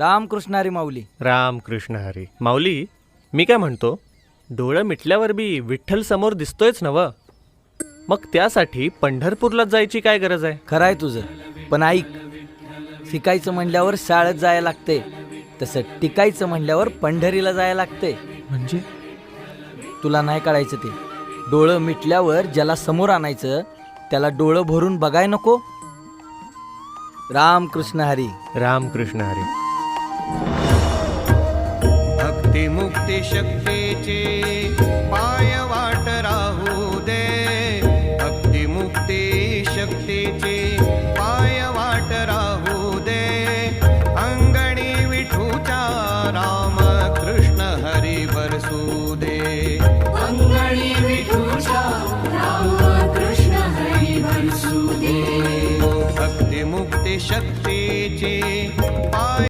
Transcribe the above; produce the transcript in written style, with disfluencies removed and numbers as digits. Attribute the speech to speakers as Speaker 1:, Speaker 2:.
Speaker 1: रामकृष्ण हरी माऊली.
Speaker 2: राम कृष्ण हरी. माऊली, मी काय म्हणतो, डोळं मिटल्यावर बी विठ्ठल समोर दिसतोयच नव. मग त्यासाठी पंढरपूरला जायची काय गरज आहे?
Speaker 1: खरं आहे तुझं, पण ऐक, शिकायचं म्हणल्यावर शाळेत जायला लागते, तसं टिकायचं म्हणल्यावर पंढरीला जायला लागते.
Speaker 2: म्हणजे
Speaker 1: तुला नाही कळायचं ते. डोळं मिटल्यावर ज्याला समोर आणायचं त्याला डोळं भरून बघाय नको. रामकृष्ण हरी.
Speaker 2: राम कृष्ण हरी.
Speaker 3: भक्ती मुक्ती शक्तीचे